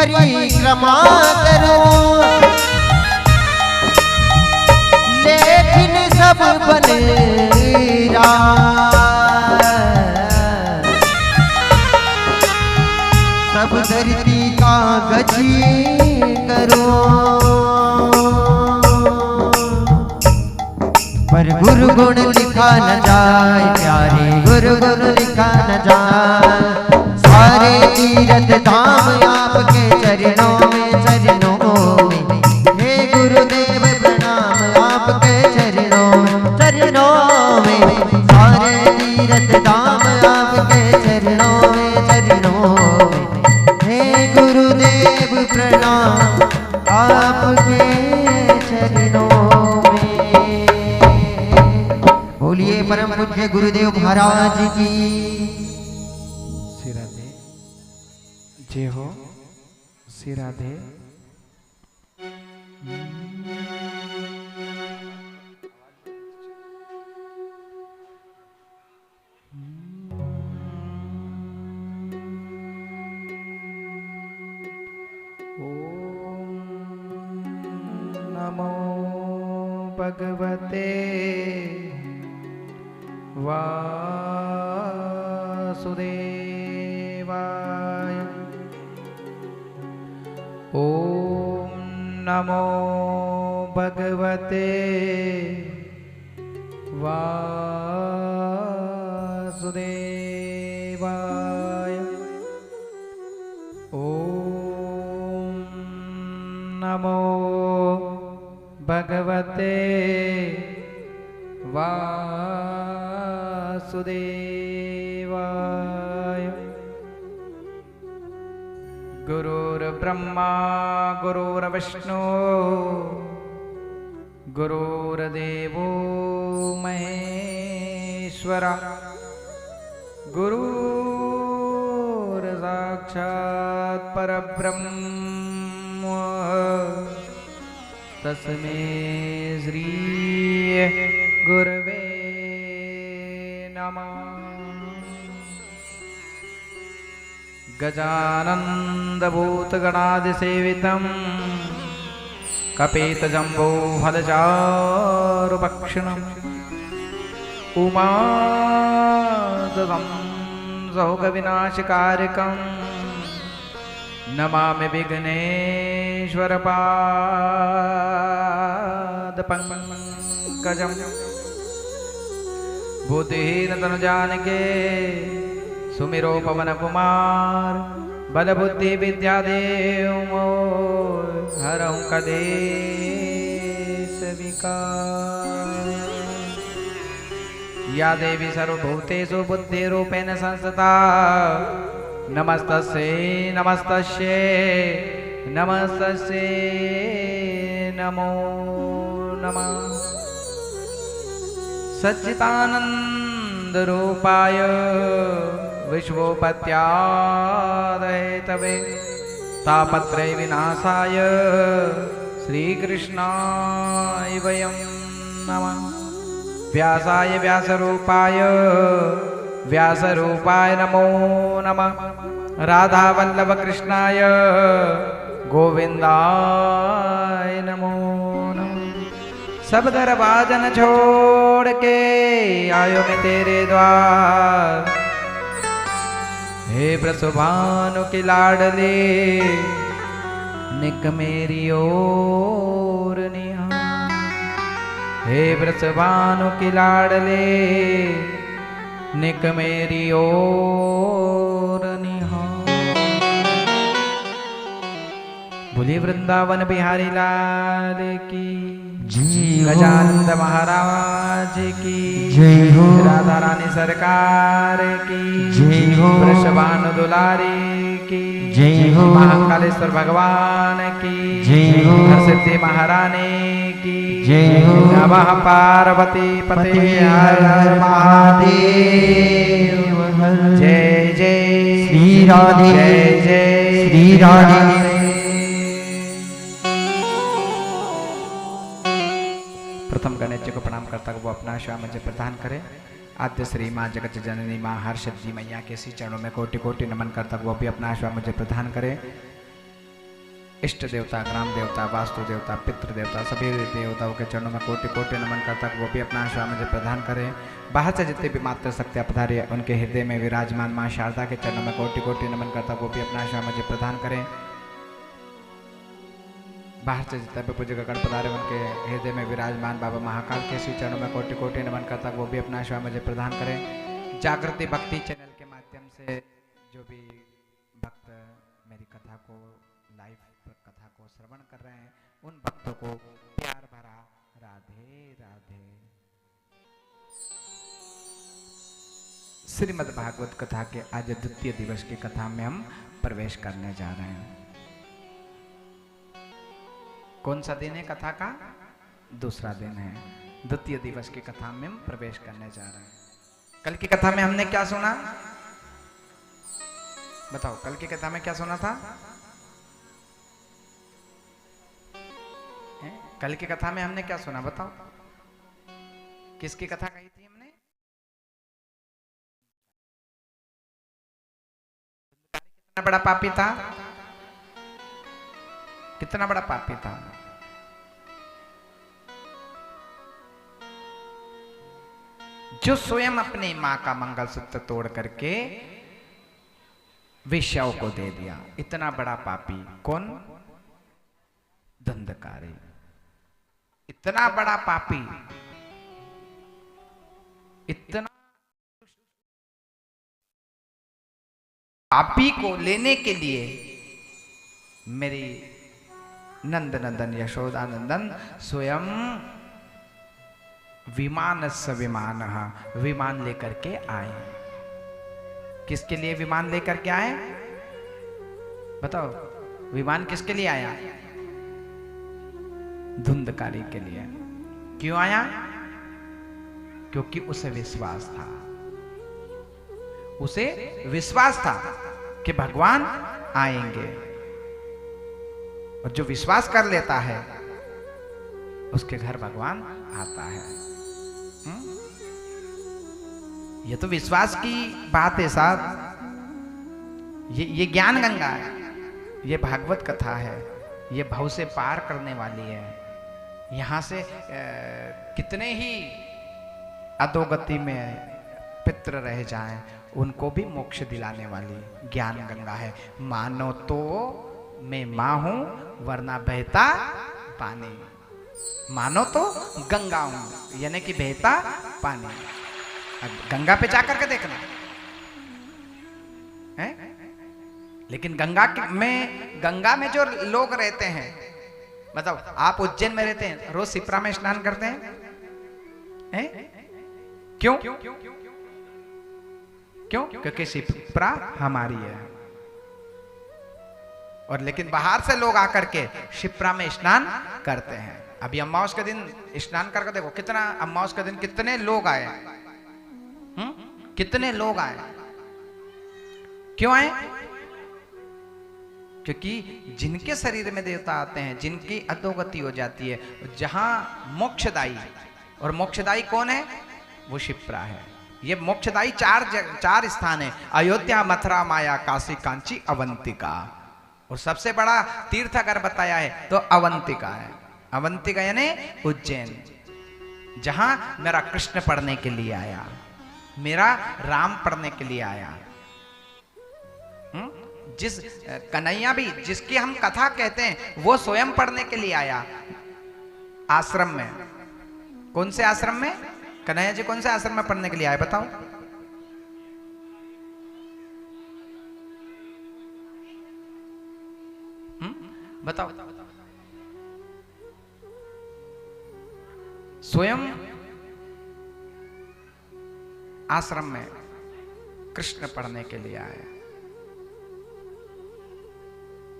परिक्रमा करूं, लेकिन सब बनेरा। सब धरती का गजी करूं, पर गुरु गुण लिखा न जाए प्यारे, गुरु गुण लिखा न जाए। सारे तीर्थ धाम आपके चरणों में, चरणों में। हे गुरुदेव प्रणाम आपके चरणों में, चरणों में। सारे तीर्थ धाम आपके चरणों में, चरणों में। हे गुरुदेव प्रणाम आपके चरणों में। बोलिए परम पूज्य गुरुदेव महाराज की। जय हो। श्री राधे। ओम नमो भगवते वासुदेवाय। ओम नमो भगवते वासुदेवाय। ओम नमो भगवते वासुदेवाय। गुरुर्ब्रह्मा गुरुर्विष्णु गुरुर्देवो महेश्वरा। गुरुर्साक्षात् परब्रह्म तस्मै श्री गुरवे नमः। गजानन्दभूतगणादिसेवितं कपितजम्बो फलचारुभक्षणम् उमादं सौगविनाशकारकं नमामि विघ्नेश्वरपादपङ्कजम्। बुद्धिहीन तनु जानिके सुमिरो पवन कुमार। बल बुद्धि विद्या देव मोर हरहु कलेश विकार। या देवी सर्वभूतेषु बुद्धिरूपेण संस्थिता। नमस्तस्यै नमस्तस्यै नमस्तस्यै नमो नमः। सच्चिदानन्दरूपाय विश्वोपत्यादहेतवे तापत्रय विनाशाय श्रीकृष्णाय वयं नमः। व्यासाय व्यासरूपाय व्यासरूपाय नमो नमः। राधावल्लभकृष्णाय गोविंदाय नमो नमः। सब दरबाजन छोड़ के आयो मैं तेरे द्वार। हे प्रसुभानु की लाडली निक मेरी ओर निहार। हे प्रसुभानु की लाडली निक मेरी ओर निहार। बोलिए वृंदावन बिहारी लाल की। गजानंद महाराज की जय हो। राधा रानी सरकार की जय हो। वृषभानु दुलारी की जय हो। महाकालेश्वर भगवान की जय हो। हरसिद्धि महारानी की जय हो। नमः पार्वती पते हर हर महादेव। जय जय श्री राधे। जय जय श्री राधे। प्रथम गणेश जी को प्रणाम करता वो अपना आशीर्वाद मुझे प्रदान करे। आद्य श्री माँ जगत जननी माँ हर्षद जी मैया के श्री चरणों में कोटि कोटि नमन करता वो भी अपना आशीर्वाद मुझे प्रदान करे। इष्ट देवता, ग्राम देवता, वास्तु देवता, पितृ देवता, सभी देवताओं के चरणों में कोटि कोटि नमन करता वो भी अपना आशीर्वाद मुझे प्रदान करें। बाहर से जितने भी मात्र शक्ति पधारे उनके हृदय में विराजमान माँ शारदा के चरणों में कोटि कोटि नमन करता वो भी अपना आशीर्वाद मुझे प्रदान करें। बाहर से जितने भी पूज्य गण पधारे उनके हृदय में विराजमान बाबा महाकाल के श्री चरणों में कोटि कोटि नमन करता वो भी अपना आशीर्वाद मुझे प्रदान करें। जागृति भक्ति चैनल के माध्यम से जो भी भक्त मेरी कथा को लाइव कथा को श्रवण कर रहे हैं उन भक्तों को प्यार भरा राधे राधे। श्रीमद् भागवत कथा के आज द्वितीय दिवस की कथा में हम प्रवेश करने जा रहे हैं। कौन सा दिन है कथा का? दूसरा दिन है। द्वितीय दिवस की कथा में हम प्रवेश करने जा रहे हैं। कल की कथा में हमने क्या सुना? बताओ, कल की कथा में क्या सुना था? कल की कथा में हमने क्या सुना बताओ? किसकी कथा कही थी हमने? कितना बड़ा पापी था? कितना बड़ा पापी था? जो स्वयं अपनी मां का मंगलसूत्र तोड़ करके वेश्याओं को दे दिया। इतना बड़ा पापी कौन? धंधकारी। इतना बड़ा पापी, इतना पापी को लेने के लिए मेरी नंद नंदन यशोदा नंदन स्वयं विमान लेकर के आए। किसके लिए विमान लेकर के आए बताओ? विमान किसके लिए आया? धुंधकारी के लिए। क्यों आया? क्योंकि उसे विश्वास था, उसे विश्वास था कि भगवान आएंगे। और जो विश्वास कर लेता है उसके घर भगवान आता है। ये तो विश्वास की बात है साहब। ये ज्ञान गंगा है, ये भागवत कथा है, ये भव से पार करने वाली है। यहाँ से कितने ही अधोगति में पितृ रह जाएं उनको भी मोक्ष दिलाने वाली ज्ञान गंगा है। मानो तो मैं मां हूं वरना बहता पानी। मानो तो गंगा हूं यानी कि बहता पानी। गंगा पे जाकर के देखना है। लेकिन गंगा में जो लोग रहते हैं, मतलब आप उज्जैन में रहते हैं, रोज शिप्रा में स्नान करते हैं? क्यों? क्यों? क्योंकि शिप्रा हमारी है। और लेकिन बाहर से लोग आकर के शिप्रा में स्नान करते हैं। अभी अमावस के दिन स्नान करके देखो, कितना अमावस के दिन कितने लोग आए। कितने लोग आए? क्यों आए? क्योंकि जिनके शरीर में देवता आते हैं, जिनकी अधोगति हो जाती है, जहां मोक्षदायी, और मोक्षदायी कौन है? वो शिप्रा है। ये मोक्षदायी चार स्थान है: अयोध्या, मथुरा, माया, काशी, कांची, अवंतिका। और सबसे बड़ा तीर्थ अगर बताया है तो अवंतिका है। अवंतिका यानी उज्जैन, जहां मेरा कृष्ण पढ़ने के लिए आया, मेरा राम पढ़ने के लिए आया। जिस कन्हैया भी, जिसकी हम कथा कहते हैं, वो स्वयं पढ़ने के लिए आया आश्रम में। कौन से आश्रम में? कन्हैया जी कौन से आश्रम में पढ़ने के लिए आए बताओ? बताओ। स्वयं आश्रम में कृष्ण पढ़ने के लिए आए।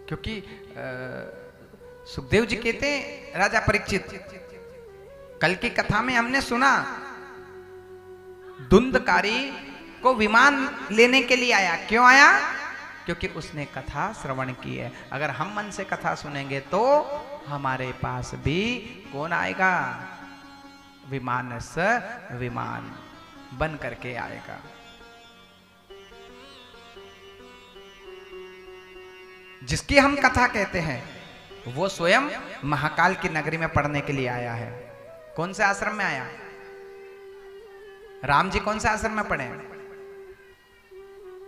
क्योंकि सुखदेव जी कहते हैं, राजा परीक्षित, कल की कथा में हमने सुना धुंधकारी को विमान लेने के लिए आया। क्यों आया? क्योंकि उसने कथा श्रवण की है। अगर हम मन से कथा सुनेंगे तो हमारे पास भी कौन आएगा? विमान से विमान बन करके आएगा। जिसकी हम कथा कहते हैं, वो स्वयं महाकाल की नगरी में पढ़ने के लिए आया है। कौन से आश्रम में आया? राम जी कौन से आश्रम में पढ़े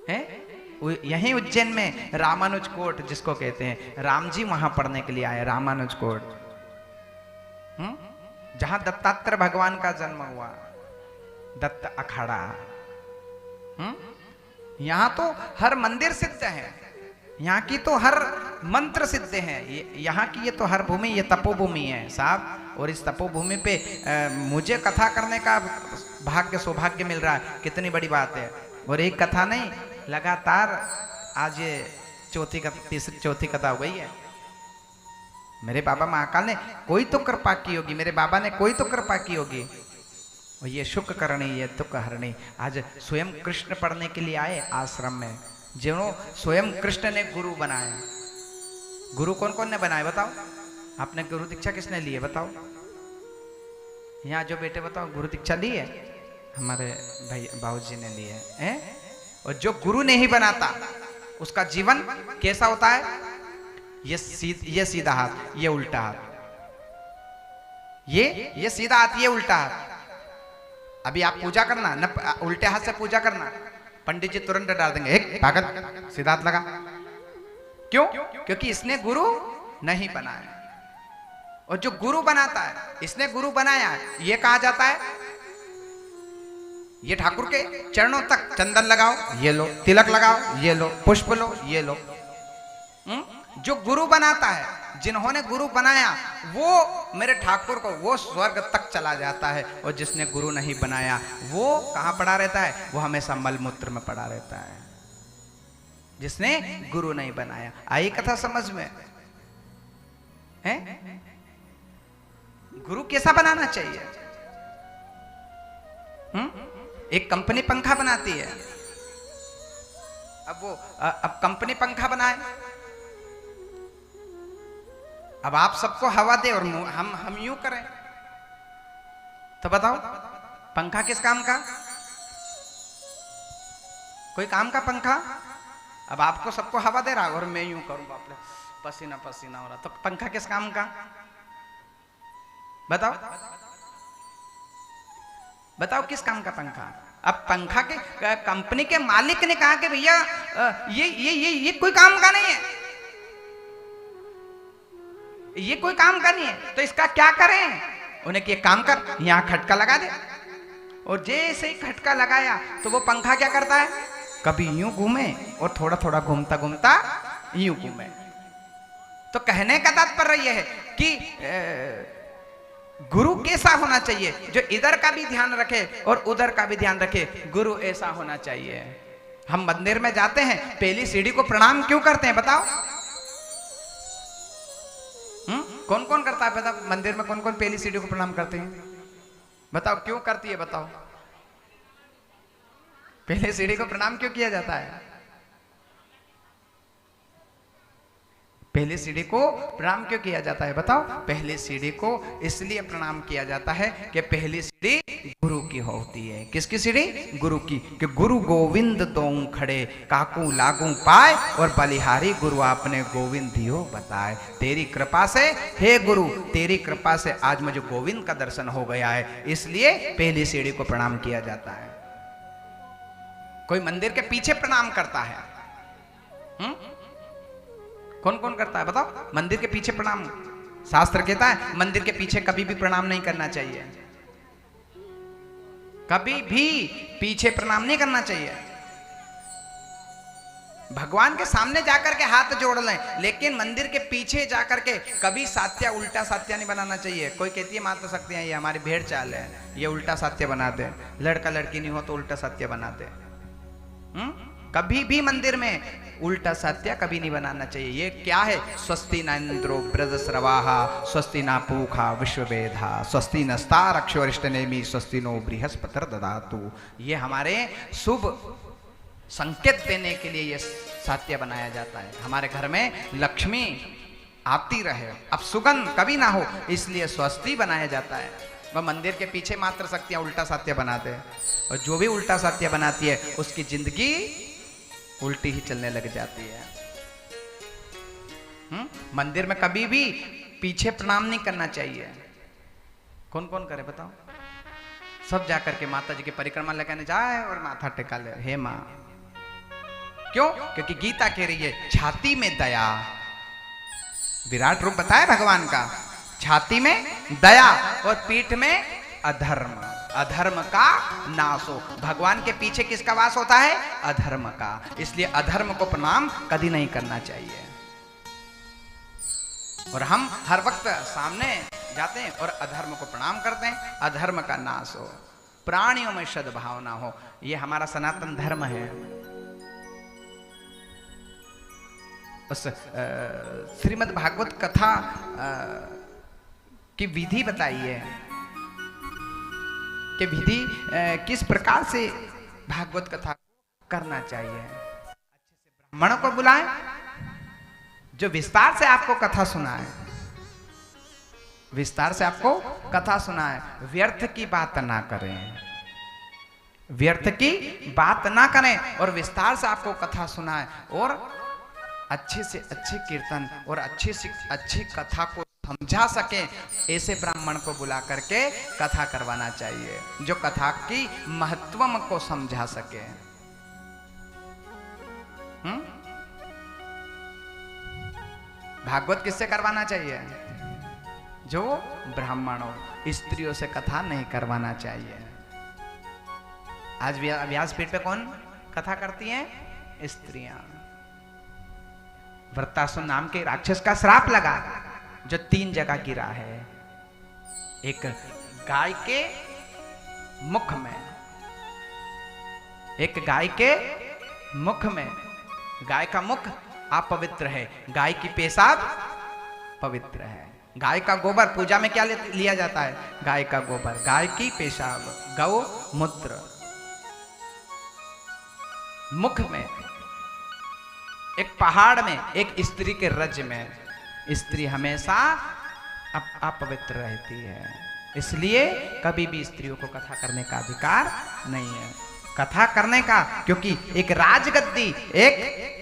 हैं? यहीं उज्जैन में रामानुज कोट जिसको कहते हैं, राम जी वहां पढ़ने के लिए आए। रामानुज कोट जहां दत्तात्रेय भगवान का जन्म हुआ, दत्त अखाड़ा। यहां तो हर मंदिर सिद्ध है, यहाँ की तो हर मंत्र सिद्ध है। यहाँ की ये तो हर भूमि, ये तपोभूमि है साहब। और इस तपोभूमि पे मुझे कथा करने का भाग्य सौभाग्य मिल रहा है, कितनी बड़ी बात है। और एक कथा नहीं, लगातार आज ये चौथी कथा हो गई है। मेरे बाबा महाकाल ने कोई तो कृपा की होगी, मेरे बाबा ने कोई तो कृपा की होगी। और ये शुक करणी, ये दुख हरणी, आज स्वयं कृष्ण पढ़ने के लिए आए आश्रम में। जिन्हों स्वयं कृष्ण ने गुरु बनाया। गुरु कौन कौन ने बनाए बताओ? आपने गुरु दीक्षा किसने ली है बताओ? यहाँ जो बेटे बताओ, गुरु दीक्षा ली है? हमारे भाई बाबूजी ने ली है। और जो गुरु नहीं बनाता उसका जीवन कैसा होता है? ये सीधा हाथ, ये उल्टा हाथ, ये सीधा हाथ, ये उल्टा हाथ। अभी आप पूजा करना न, उल्टे हाथ से पूजा करना, पंडित जी तुरंत डाल देंगे, एक पागल सीधा हाथ लगा। क्यों? क्योंकि इसने गुरु नहीं बनाया। और जो गुरु बनाता है, इसने गुरु बनाया, ये कहा जाता है ये ठाकुर के चरणों तक चंदन लगाओ, ये लो, तिलक लगाओ, ये लो, पुष्प लो, ये लो। जो गुरु बनाता है, जिन्होंने गुरु बनाया, वो मेरे ठाकुर को वो स्वर्ग तक चला जाता है। और जिसने गुरु नहीं बनाया वो कहां पड़ा रहता है? वो हमेशा मलमूत्र में पड़ा रहता है, जिसने गुरु नहीं बनाया। आई कथा समझ में है? गुरु कैसा बनाना चाहिए? एक कंपनी पंखा बनाती है। अब कंपनी पंखा बनाए, अब आप सबको हवा दे और हम यूं करें, तो बताओ पंखा किस काम का? कोई काम का पंखा? अब आपको सबको हवा दे रहा और मैं यूं करूं, बाप रे पसीना पसीना हो रहा, तो पंखा किस काम का? बताओ बताओ किस काम का पंखा? अब पंखा के कंपनी के मालिक ने कहा कि भैया ये कोई काम का नहीं है, ये कोई काम का नहीं है, तो इसका क्या करें? उन्हें कि काम कर, यहां खटका लगा दे। और जैसे ही खटका लगाया तो वो पंखा क्या करता है? कभी यूं घूमे और थोड़ा थोड़ा घूमता घूमता यूं घूमे। तो कहने का तात्पर्य यह है कि गुरु कैसा होना चाहिए? जो इधर का भी ध्यान रखे और उधर का भी ध्यान रखे, गुरु ऐसा होना चाहिए। हम मंदिर में जाते हैं, पहली सीढ़ी को प्रणाम क्यों करते हैं बताओ? कौन कौन करता है? बताओ मंदिर में कौन कौन पहली सीढ़ी को प्रणाम करते हैं? बताओ क्यों करती है? बताओ पहले सीढ़ी को प्रणाम क्यों किया जाता है? पहली सीढ़ी को प्रणाम क्यों किया जाता है बताओ? पहली सीढ़ी को इसलिए प्रणाम किया जाता है कि पहली सीढ़ी गुरु की होती है। किसकी सीढ़ी? गुरु की। कि गुरु गोविंद दों खड़े, काकू लागू पाए, और बलिहारी गुरु आपने गोविंद दियो बताए। तेरी कृपा से हे गुरु, तेरी कृपा से आज मुझे गोविंद का दर्शन हो गया है, इसलिए पहली सीढ़ी को प्रणाम किया जाता है। कोई मंदिर के पीछे प्रणाम करता है? कौन कौन करता है बताओ? मंदिर के पीछे प्रणाम, शास्त्र कहता है मंदिर के पीछे कभी भी प्रणाम नहीं करना चाहिए, कभी भी पीछे प्रणाम नहीं करना चाहिए। भगवान के सामने जाकर के हाथ जोड़ लें, लेकिन मंदिर के पीछे जाकर के कभी सात्या, उल्टा सात्या नहीं बनाना चाहिए। कोई कहती है माता शक्तियां ये हमारी भेड़ चाल है, ये उल्टा सात्या बना दे, लड़का लड़की नहीं हो तो उल्टा सात्या बना दे। कभी भी मंदिर में उल्टा सत्या कभी नहीं बनाना चाहिए। ये क्या है? स्वस्ति न इंद्रो बृहस्रवाहा, स्वस्ति न पूखा विश्ववेधा, स्वस्ति नस्तारक्षरिष्टनेमि, स्वस्ति नो बृहस्पतिर ददातु। ये हमारे शुभ संकेत देने के लिए ये सत्य बनाया जाता है। हमारे घर में लक्ष्मी आती रहे, अब सुगंध कभी ना हो, इसलिए स्वस्ति बनाया जाता है। वह मंदिर के पीछे मात्र शक्तियां उल्टा सत्य बनाते हैं, और जो भी उल्टा सत्य बनाती है उसकी जिंदगी उल्टी ही चलने लग जाती है। मंदिर में कभी भी पीछे प्रणाम नहीं करना चाहिए। कौन कौन करे बताओ? सब जाकर के माता जी की परिक्रमा लगाने जाए और माथा टेका ले, हे माँ। क्यों? क्योंकि गीता कह रही है छाती में दया, विराट रूप बताया भगवान का, छाती में दया और पीठ में अधर्म, अधर्म का नाश हो। भगवान के पीछे किसका वास होता है? अधर्म का। इसलिए अधर्म को प्रणाम कभी नहीं करना चाहिए। और हम हर वक्त सामने जाते हैं और अधर्म को प्रणाम करते हैं, अधर्म का नाश हो, प्राणियों में सद्भावना हो। ये हमारा सनातन धर्म है। उस श्रीमद् भागवत कथा की विधि बताई है कि विधि किस प्रकार से भागवत कथा करना चाहिए। अच्छे से ब्राह्मणों को बुलाएं जो विस्तार से आपको कथा सुनाए, विस्तार से आपको कथा सुनाए। व्यर्थ की बात ना करें, व्यर्थ की बात ना करें और विस्तार से आपको कथा सुनाए और अच्छे से अच्छे कीर्तन और अच्छी से अच्छी कथा को समझा सके, ऐसे ब्राह्मण को बुला करके कथा करवाना चाहिए जो कथा की महत्व को समझा सके। भागवत किससे करवाना चाहिए? जो ब्राह्मणों, स्त्रियों से कथा नहीं करवाना चाहिए। आज व्यासपीठ पे कौन कथा करती हैं? स्त्रियां। वृत्तासुर नाम के राक्षस का श्राप लगा जो 3 जगह गिरा है। एक गाय के मुख में, एक गाय के मुख में, गाय का मुख अपवित्र है, गाय की पेशाब पवित्र है। गाय का गोबर पूजा में क्या लिया जाता है? गाय का गोबर, गाय की पेशाब, गौ मूत्र। मुख में, एक पहाड़ में, एक स्त्री के रज में, स्त्री हमेशा अपवित्र रहती है। इसलिए कभी भी स्त्रियों को कथा करने का अधिकार नहीं है, कथा करने का। क्योंकि एक राजगद्दी, एक